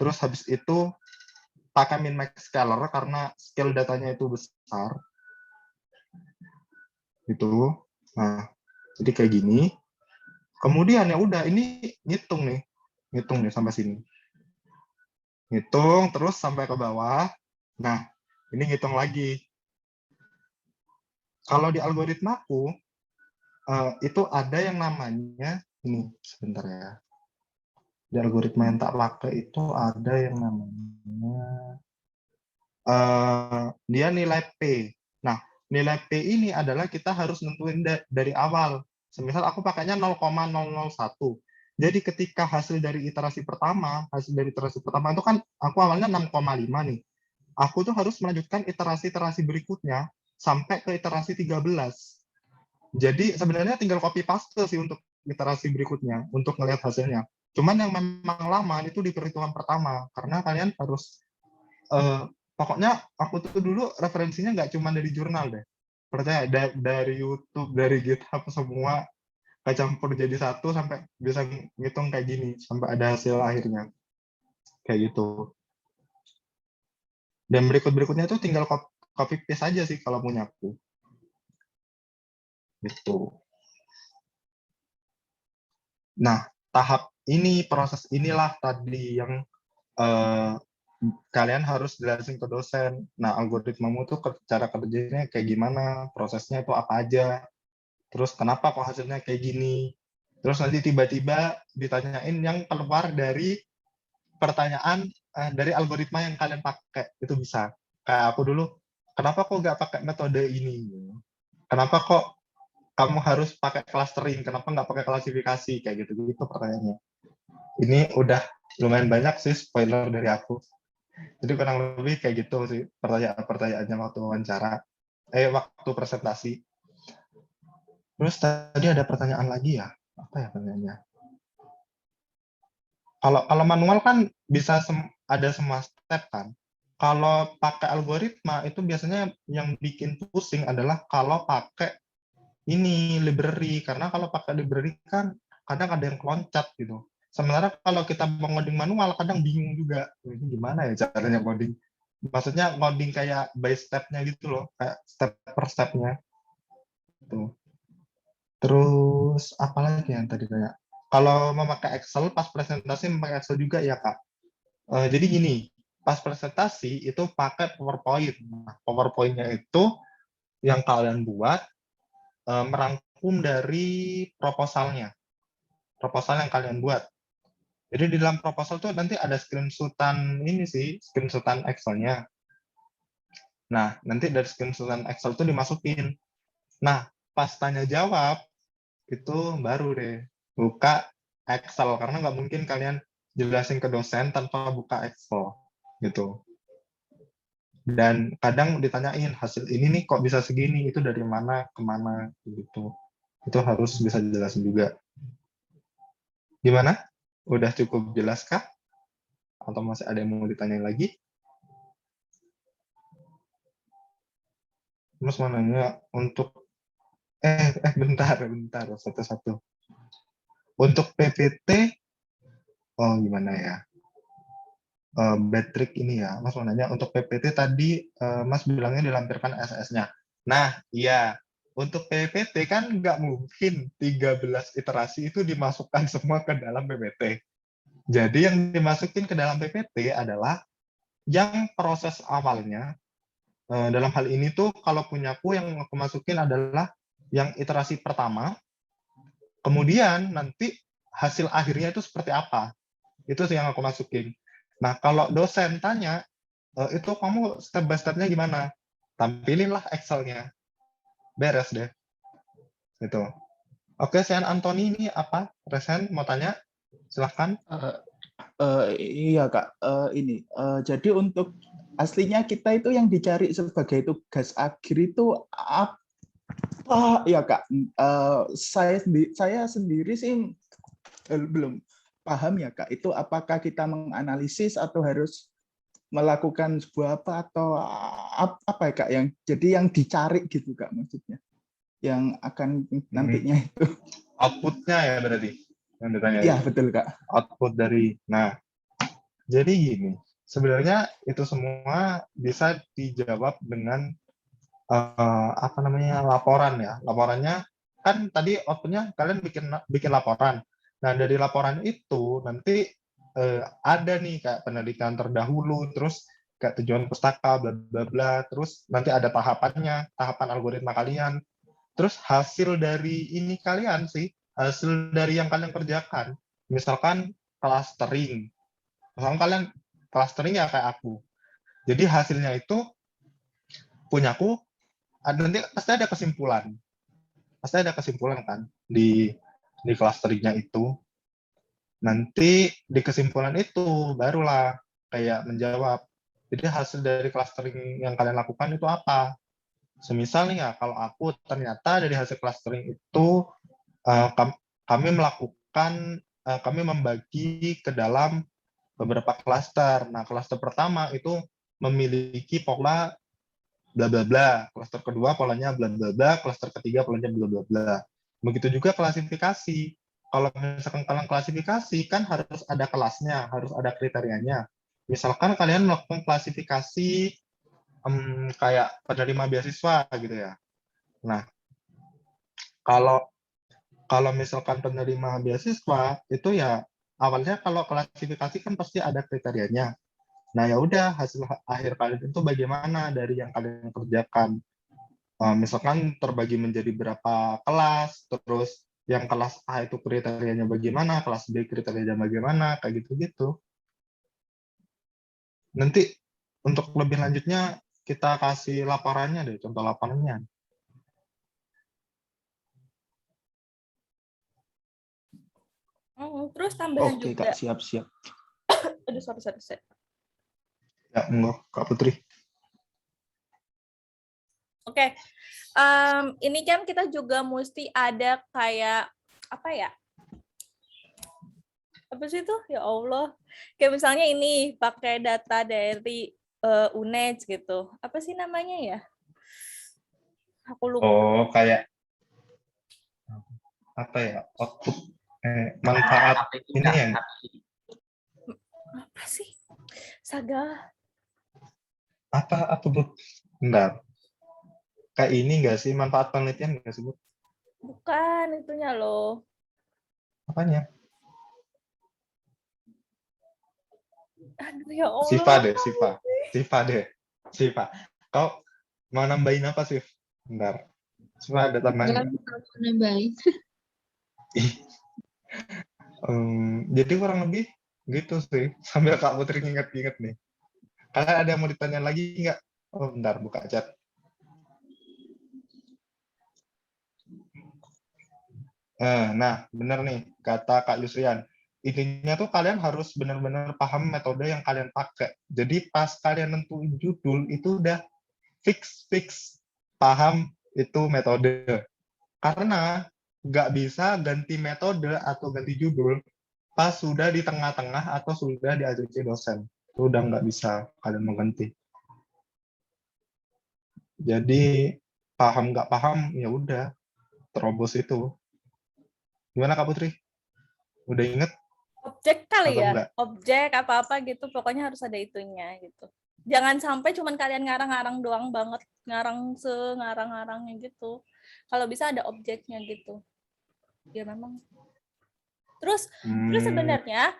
terus habis itu pakai min max scaler karena scale datanya itu besar. Gitu. Nah, jadi kayak gini. Kemudian ya udah ini ngitung nih sampai sini. Ngitung terus sampai ke bawah. Nah, ini ngitung lagi. Kalau di algoritmaku itu ada yang namanya ini sebentar ya. Di algoritma yang tak pakai itu ada yang namanya dia nilai P. Nah, nilai P ini adalah kita harus nentuin dari awal. Semisal aku pakainya 0,001. Jadi ketika hasil dari iterasi pertama itu kan aku awalnya 6,5 nih. Aku tuh harus melanjutkan iterasi-iterasi berikutnya sampai ke iterasi 13. Jadi sebenarnya tinggal copy paste sih untuk iterasi berikutnya, untuk melihat hasilnya. Cuman yang memang lama itu di perhitungan pertama, karena kalian harus pokoknya aku tuh dulu referensinya nggak cuma dari jurnal deh. Percaya dari YouTube, dari GitHub semua kecampur jadi satu sampai bisa ngitung kayak gini sampai ada hasil akhirnya. Kayak gitu. Dan berikut-berikutnya itu tinggal copy paste aja sih kalau punya aku. Gitu. Nah, tahap ini, proses inilah tadi yang kalian harus jelasin ke dosen. Nah, algoritmamu tuh cara kerjanya kayak gimana, prosesnya itu apa aja, terus kenapa kok hasilnya kayak gini. Terus nanti tiba-tiba ditanyain yang keluar dari pertanyaan dari algoritma yang kalian pakai, itu bisa. Kayak aku dulu, kenapa kok nggak pakai metode ini? Kenapa kok kamu harus pakai clustering? Kenapa nggak pakai klasifikasi? Kayak gitu-gitu pertanyaannya. Ini udah lumayan banyak sih spoiler dari aku. Jadi kurang lebih kayak gitu sih pertanyaan-pertanyaannya waktu wawancara, waktu presentasi. Terus tadi ada pertanyaan lagi ya? Apa ya pertanyaannya? Kalau manual kan bisa ada semua step kan. Kalau pakai algoritma itu biasanya yang bikin pusing adalah kalau pakai ini library, karena kalau pakai library kan kadang ada yang loncat gitu. Sementara kalau kita mau ngoding manual kadang bingung juga. Ini gimana ya caranya ngoding? Maksudnya ngoding kayak by step-nya gitu loh, kayak step per step-nya. Tuh. Terus apa lagi yang tadi kayak kalau memakai Excel pas presentasi memakai Excel juga ya Kak. Jadi gini, pas presentasi itu pakai PowerPoint. Nah, PowerPoint-nya itu yang kalian buat merangkum dari proposalnya, proposal yang kalian buat. Jadi di dalam proposal tuh nanti ada screenshotan ini sih, screenshotan Excel-nya. Nah, nanti dari screenshotan Excel tuh dimasukin. Nah, pas tanya jawab itu baru deh buka Excel karena nggak mungkin kalian jelasin ke dosen tanpa buka Excel gitu. Dan kadang ditanyain hasil ini nih kok bisa segini, itu dari mana kemana gitu. Itu harus bisa jelasin juga. Gimana? Udah cukup jelas kah? Atau masih ada yang mau ditanyain lagi? Terus mau nanya untuk bentar satu-satu. Untuk PPT, oh gimana ya? Batrik ini ya, Mas mau nanya untuk PPT tadi Mas bilangnya dilampirkan SS-nya. Nah, iya. Untuk PPT kan nggak mungkin 13 iterasi itu dimasukkan semua ke dalam PPT. Jadi yang dimasukin ke dalam PPT adalah yang proses awalnya. Dalam hal ini tuh kalau punyaku yang aku masukin adalah yang iterasi pertama, kemudian nanti hasil akhirnya itu seperti apa. Itu sih yang aku masukin. Nah, kalau dosen tanya, itu kamu step by step-nya gimana? Tampilinlah Excel-nya. Beres deh. Gitu. Oke, Sean Anthony ini apa? Resen mau tanya? Silahkan. Iya Kak, jadi untuk aslinya kita itu yang dicari sebagai tugas akhir itu apa ya Kak? Saya sendiri sih belum paham ya Kak. Itu apakah kita menganalisis atau harus melakukan sebuah apa atau apa ya Kak yang dicari gitu Kak maksudnya? Yang akan nantinya itu. Output-nya ya berarti yang ditanya. Iya betul Kak. Output dari. Nah, jadi gini, sebenarnya itu semua bisa dijawab dengan apa namanya laporan ya. Laporannya kan tadi outputnya kalian bikin laporan. Nah dari laporan itu nanti ada nih kayak penelitian terdahulu, terus kayak tujuan pustaka, bla bla bla, terus nanti ada tahapannya, tahapan algoritma kalian. Terus hasil dari ini kalian sih, hasil dari yang kalian kerjakan. Misalkan clustering. Misalkan kalian clustering ya kayak aku. Jadi hasilnya itu punyaku, nanti pasti ada kesimpulan kan di clusteringnya itu. Nanti di kesimpulan itu barulah kayak menjawab. Jadi hasil dari clustering yang kalian lakukan itu apa? Semisal nih ya, kalau aku ternyata dari hasil clustering itu kami membagi ke dalam beberapa klaster. Nah, klaster pertama itu memiliki pola bla bla bla, klaster kedua polanya bla bla bla, klaster ketiga polanya bla bla bla. Begitu juga klasifikasi. Kalau misalkan kalian klasifikasi kan harus ada kelasnya, harus ada kriterianya. Misalkan kalian melakukan klasifikasi kayak penerima beasiswa gitu ya. Nah, kalau kalau misalkan penerima beasiswa itu ya awalnya kalau klasifikasi kan pasti ada kriterianya. Nah ya udah hasil akhir kalian itu bagaimana dari yang kalian kerjakan. Misalkan terbagi menjadi berapa kelas, terus yang kelas A itu kriterianya bagaimana, kelas B kriterianya bagaimana, kayak gitu-gitu. Nanti untuk lebih lanjutnya kita kasih laporannya deh, contoh laporannya. Terus tambahan Oke juga. Kak, siap-siap. Aduh, sorry. Ya, enggak, Kak Putri. Oke, ini kan kita juga mesti ada kayak apa ya? apa sih itu? Ya Allah. Kayak misalnya ini pakai data dari UNED gitu. Apa sih namanya ya? Aku lupa. Oh, kayak apa ya? Output manfaat ini ya. Apa sih? Saga. Apa Bu? Bentar. Kayak ini enggak sih manfaat penelitian enggak sih Bu? Bukan itunya loh. Apanya? Aduh ya Siva Allah. deh, Siva deh. Siva. Kau mau nambahin apa sih? Bentar. Cuma ada tambahan. Enggak, aku nambahin. Jadi kurang lebih gitu sih. Sambil Kak Putri inget-inget nih. Karena ada yang mau ditanya lagi nggak? Oh, bentar, buka chat. Nah, bener nih, kata Kak Yusrian. Intinya tuh kalian harus benar-benar paham metode yang kalian pakai. Jadi pas kalian nentuin judul, itu udah fix paham itu metode. Karena nggak bisa ganti metode atau ganti judul pas sudah di tengah-tengah atau sudah di ACC dosen. Itu udah nggak bisa kalian mengganti. Jadi paham nggak paham ya udah terobos itu. Gimana Kak Putri? Udah inget Objek kali atau ya. enggak? Objek apa-apa gitu. Pokoknya harus ada itunya gitu. Jangan sampai cuman kalian ngarang-ngarang doang banget. Ngarang-ngarangnya gitu. Kalau bisa ada objeknya gitu. Ya memang. Terus sebenarnya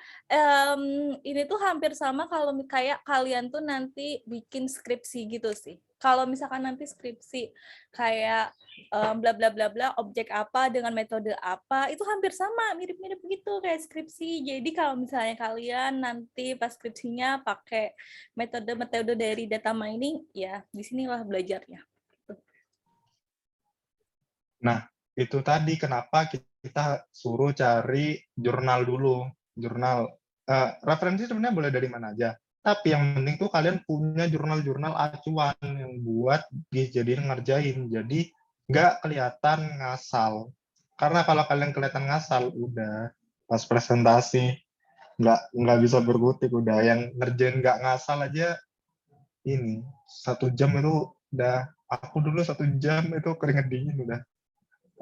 ini tuh hampir sama kalau kayak kalian tuh nanti bikin skripsi gitu sih. Kalau misalkan nanti skripsi kayak bla bla bla bla objek apa dengan metode apa itu hampir sama, mirip-mirip gitu kayak skripsi. Jadi kalau misalnya kalian nanti pas skripsinya pakai metode-metode dari data mining, ya disinilah belajarnya. Nah, itu tadi kenapa kita suruh cari jurnal dulu. Jurnal. Referensi sebenarnya boleh dari mana aja. Tapi yang penting tuh kalian punya jurnal-jurnal acuan yang buat dijadiin ngerjain. Jadi nggak kelihatan ngasal. Karena kalau kalian kelihatan ngasal, udah pas presentasi nggak bisa berkutik. Udah yang ngerjain nggak ngasal aja ini 1 jam itu udah. Aku dulu 1 jam itu keringet dingin udah.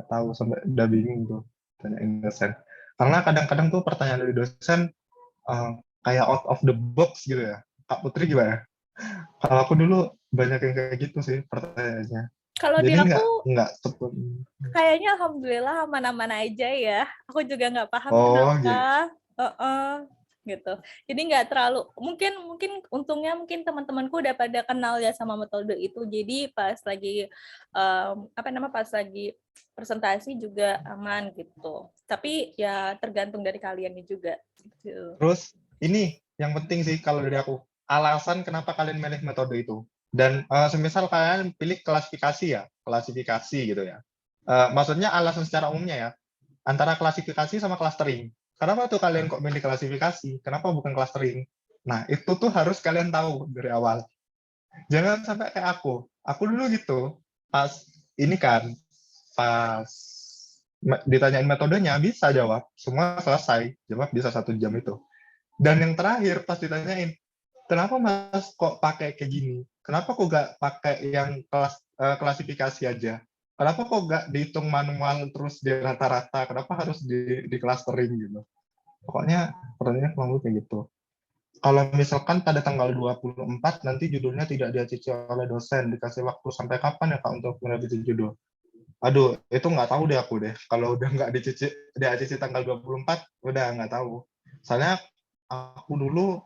Nggak tahu sampai udah bingung tuh tanyain dosen. Karena kadang-kadang tuh pertanyaan dari dosen kayak out of the box gitu ya. Kak Putri gimana? Kalau aku dulu banyak yang kayak gitu sih pertanyaannya. Kalau di Jadi aku nggak sepun. kayaknya alhamdulillah aman-aman aja ya. Aku juga nggak paham Oh kenapa. gitu. Gitu. Jadi nggak terlalu mungkin untungnya mungkin teman-temanku udah pada kenal ya sama metode itu. Jadi pas lagi pas lagi presentasi juga aman gitu. Tapi ya tergantung dari kaliannya juga. Gitu. Terus ini yang penting sih kalau dari aku, alasan kenapa kalian milih metode itu. Dan semisal kalian pilih klasifikasi gitu ya. Maksudnya alasan secara umumnya ya, antara klasifikasi sama clustering. Kenapa tuh kalian kok milih klasifikasi? Kenapa bukan clustering? Nah, itu tuh harus kalian tahu dari awal. Jangan sampai kayak aku. Aku dulu gitu, pas ini kan, pas ditanyain metodenya, bisa jawab. Semua selesai. Jawab bisa 1 jam itu. Dan yang terakhir, pas ditanyain, kenapa Mas kok pakai kayak gini? Kenapa kok nggak pakai yang klasifikasi aja? Kenapa kok nggak dihitung manual terus di rata-rata? Kenapa harus di clustering gitu? Pokoknya pertanyaannya kurang lebih kayak gitu. Kalau misalkan pada tanggal 24 nanti judulnya tidak diacici oleh dosen, dikasih waktu sampai kapan ya Kak untuk merevisi judul? Aduh, itu nggak tahu deh aku deh. Kalau udah nggak diacici tanggal 24, udah nggak tahu. Soalnya aku dulu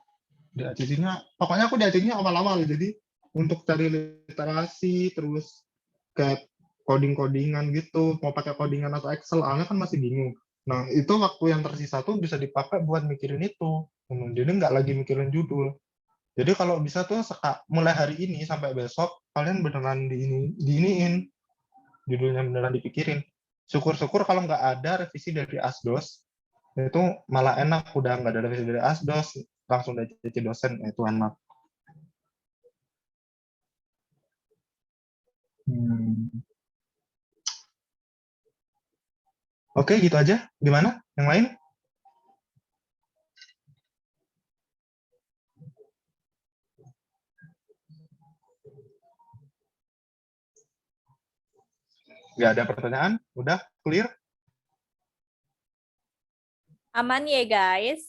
pokoknya aku diacinya awal-awal. Jadi untuk cari literasi, terus kayak coding-codingan gitu, mau pakai codingan atau Excel, awalnya kan masih bingung. Nah, itu waktu yang tersisa tuh bisa dipakai buat mikirin itu. Jadi nggak lagi mikirin judul. Jadi kalau bisa tuh mulai hari ini sampai besok, kalian beneran diiniin. Judulnya beneran dipikirin. Syukur-syukur kalau nggak ada revisi dari ASDOS, itu malah enak. Udah nggak ada revisi dari ASDOS, langsung dari cici dosen, itu enak. Oke, gitu aja. Gimana? Yang lain? Nggak ada pertanyaan? Udah clear? Aman ya guys?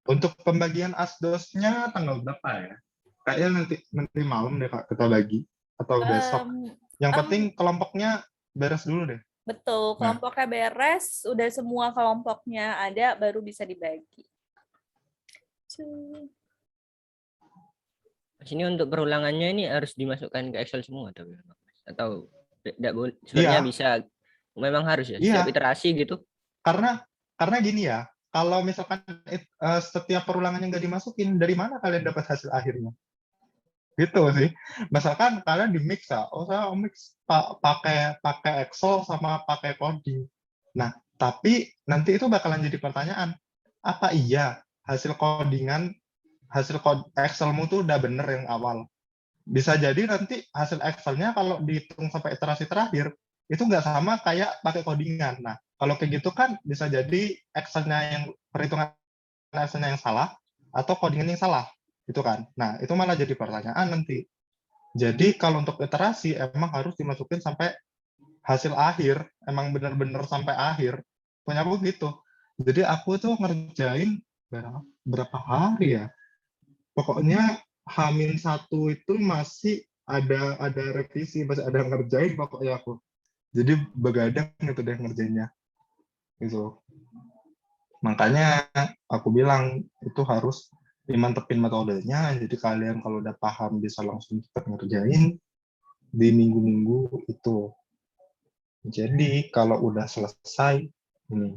Untuk pembagian asdosnya tanggal berapa ya? Kayaknya nanti malam deh Kak kita bagi atau besok. Yang penting kelompoknya beres dulu deh. Betul, Nah. kelompoknya beres, udah semua kelompoknya ada, baru bisa dibagi. Mas, ini untuk perulangannya ini harus dimasukkan ke Excel semua atau tidak boleh? Sebenarnya Iya. bisa, memang harus ya Iya. setiap iterasi gitu. Karena gini ya, kalau misalkan setiap perulangannya nggak dimasukin, dari mana kalian dapat hasil akhirnya? Gitu sih. Misalkan kalian di mix ya, saya mix pakai Excel sama pakai coding. Nah, tapi nanti itu bakalan jadi pertanyaan, apa iya hasil Excelmu tuh udah bener yang awal? Bisa jadi nanti hasil Excel-nya kalau dihitung sampai iterasi terakhir, itu nggak sama kayak pakai codingan. Nah, kalau kayak gitu kan bisa jadi Excel-nya yang perhitungan Excel-nya yang salah, atau codingan yang salah. Itu kan. Nah, itu malah jadi pertanyaan nanti. Jadi kalau untuk iterasi emang harus dimasukin sampai hasil akhir, emang bener-bener sampai akhir. Punya aku gitu. Jadi aku tuh ngerjain berapa hari ya? Pokoknya H-1 itu masih ada revisi, masih ada ngerjain pokoknya aku. Jadi begadang gitu deh ngerjainnya. Gitu. Makanya aku bilang itu harus dimantepin metodenya, jadi kalian kalau udah paham bisa langsung cepat ngerjain di minggu-minggu itu. Jadi kalau udah selesai, ini.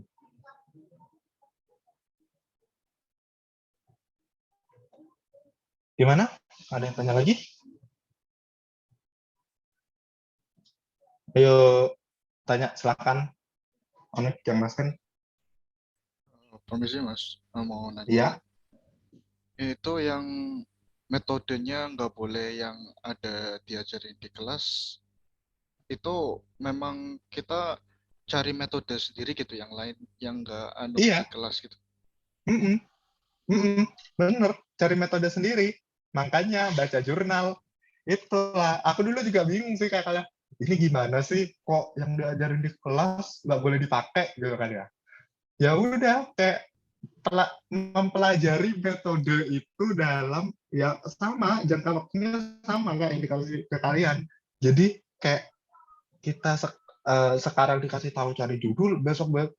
Gimana? Ada yang tanya lagi? Ayo tanya, silakan. Onik, yang Mas kan? Permisi Mas, mau nanya. Iya. Itu yang metodenya nggak boleh yang ada diajarin di kelas, itu memang kita cari metode sendiri gitu, yang lain yang nggak di Iya. kelas gitu. Bener, cari metode sendiri. Makanya baca jurnal. Itulah, aku dulu juga bingung sih kayak kalian. Ini gimana sih kok yang diajarin di kelas nggak boleh dipakai gitu kan ya. Ya udah kayak mempelajari metode itu dalam ya sama jangka waktunya sama kayak yang dikasih ke kalian. Jadi kayak kita sekarang dikasih tahu cari judul,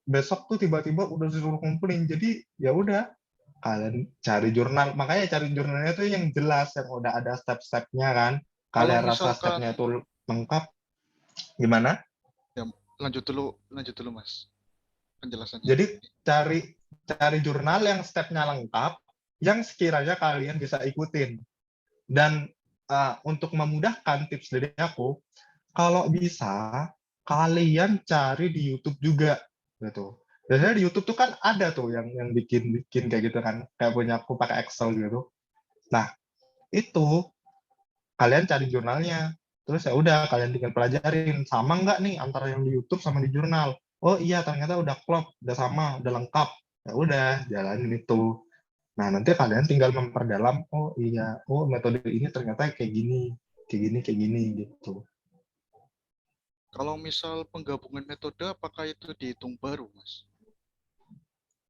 besok tuh tiba-tiba udah disuruh ngumpulin. Jadi ya udah kalian cari jurnal, makanya cari jurnalnya tuh yang jelas, yang udah ada step-stepnya kan. Kalau Kalian rasa misalkan, stepnya itu lengkap, gimana? ya, lanjut dulu Mas penjelasannya. Jadi cari jurnal yang stepnya lengkap, yang sekiranya kalian bisa ikutin. Dan untuk memudahkan tips dari aku, kalau bisa kalian cari di YouTube juga, gitu. Biasanya di YouTube tuh kan ada tuh yang bikin kayak gitu kan, kayak punya aku pakai Excel gitu. Nah, itu kalian cari jurnalnya. Terus ya udah kalian tinggal pelajarin sama nggak nih antara yang di YouTube sama di jurnal. Oh iya ternyata udah klop, udah sama, udah lengkap. Ya udah jalanin itu. Nah, nanti kalian tinggal memperdalam, oh iya, oh metode ini ternyata kayak gini, kayak gini gitu. Kalau misal penggabungan metode, apakah itu dihitung baru Mas?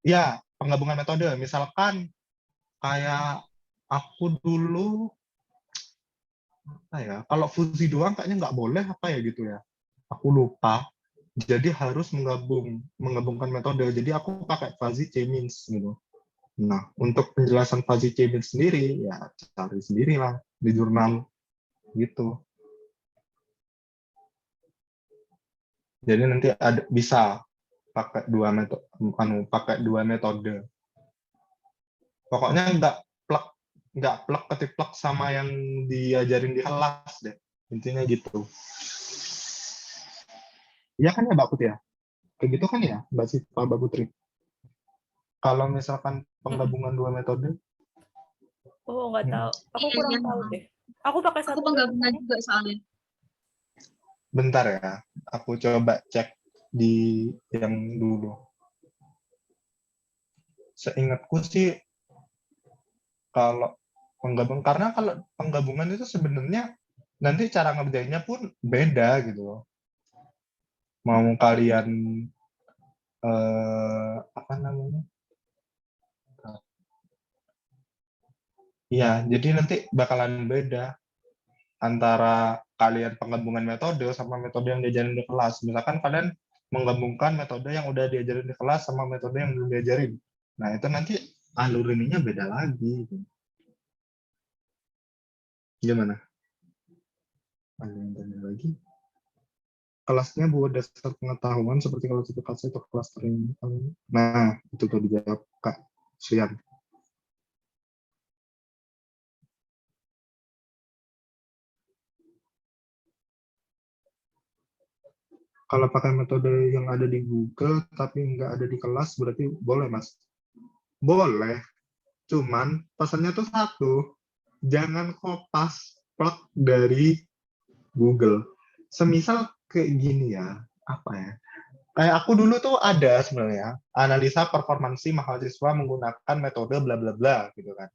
Ya, penggabungan metode. Misalkan kayak aku dulu, apa ya, kalau fuzzy doang kayaknya nggak boleh apa ya gitu ya. Aku lupa. Jadi harus menggabungkan metode. Jadi aku pakai fuzzy K-means gitu. Nah, untuk penjelasan fuzzy K-means sendiri, ya cari sendiri lah di jurnal gitu. Jadi nanti bisa pakai dua metode. Pokoknya nggak plek ketiplek sama yang diajarin di kelas deh. Intinya gitu. Iya kan ya Mbak Putri ya? Kayak gitu kan ya Mbak Siva, Mbak Putri? Kalau misalkan penggabungan dua metode? Oh, nggak tahu. Aku kurang tahu deh. Aku pakai satu. Aku penggabungan juga soalnya. Bentar ya, aku coba cek di yang dulu. Seingatku sih kalau penggabungan, karena kalau penggabungan itu sebenarnya nanti cara ngerjainnya pun beda gitu loh. Mau kalian apa namanya? Iya, jadi nanti bakalan beda antara kalian penggabungan metode sama metode yang diajarin di kelas. Misalkan kalian menggabungkan metode yang udah diajarin di kelas sama metode yang belum diajarin. Nah, itu nanti alur ininya beda lagi. Gimana? Ada yang tanya lagi? Kelasnya buat dasar pengetahuan seperti klasifikasi atau clustering. Nah, itu tuh dijawab Kak Sian. Kalau pakai metode yang ada di Google tapi nggak ada di kelas berarti boleh, Mas? Boleh. Cuman pesannya tuh satu, jangan kopas plug dari Google. Semisal kayak gini ya, apa ya? Kayak aku dulu tuh ada sebenarnya analisa performansi mahasiswa menggunakan metode bla bla bla gitu kan.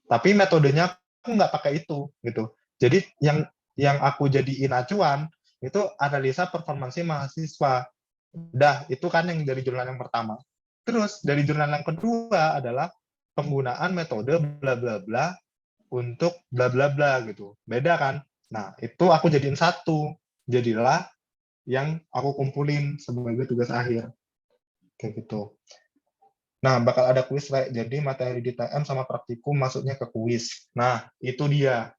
Tapi metodenya aku nggak pakai itu gitu. Jadi yang aku jadiin acuan itu analisa performansi mahasiswa. Udah, itu kan yang dari jurnal yang pertama. Terus dari jurnal yang kedua adalah penggunaan metode bla bla bla untuk bla bla bla gitu. Beda kan? Nah, itu aku jadiin satu. Jadilah yang aku kumpulin sebagai tugas akhir. Kayak gitu. Nah, bakal ada kuis, jadi materi di TM sama praktikum masuknya ke kuis. Nah, itu dia.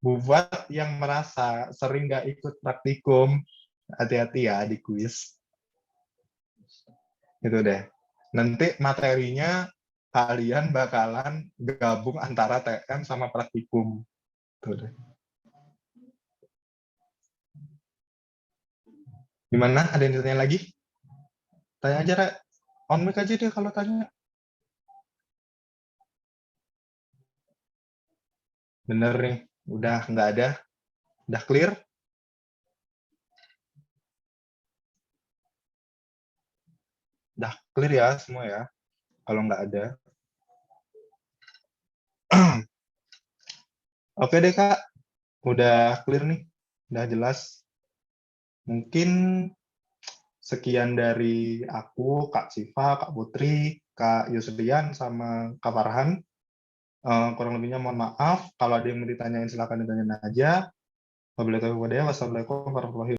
Buat yang merasa sering nggak ikut praktikum, hati-hati ya di kuis. Itu deh. Nanti materinya kalian bakalan gabung antara TM sama praktikum. Tuh deh. Gimana? Ada yang ditanya lagi? Tanya aja, Rek. On mic aja deh kalau tanya. Bener nih, udah nggak ada. Udah clear? Udah clear ya semua ya? Kalau nggak ada. Oke deh, Kak. Udah clear nih. Udah jelas. Mungkin sekian dari aku, Kak Siva, Kak Putri, Kak Yusrian, sama Kak Farhan. Kurang lebihnya mohon maaf. Kalau ada yang mau ditanyain, silakan ditanya aja. Wassalamualaikum warahmatullahi wabarakatuh.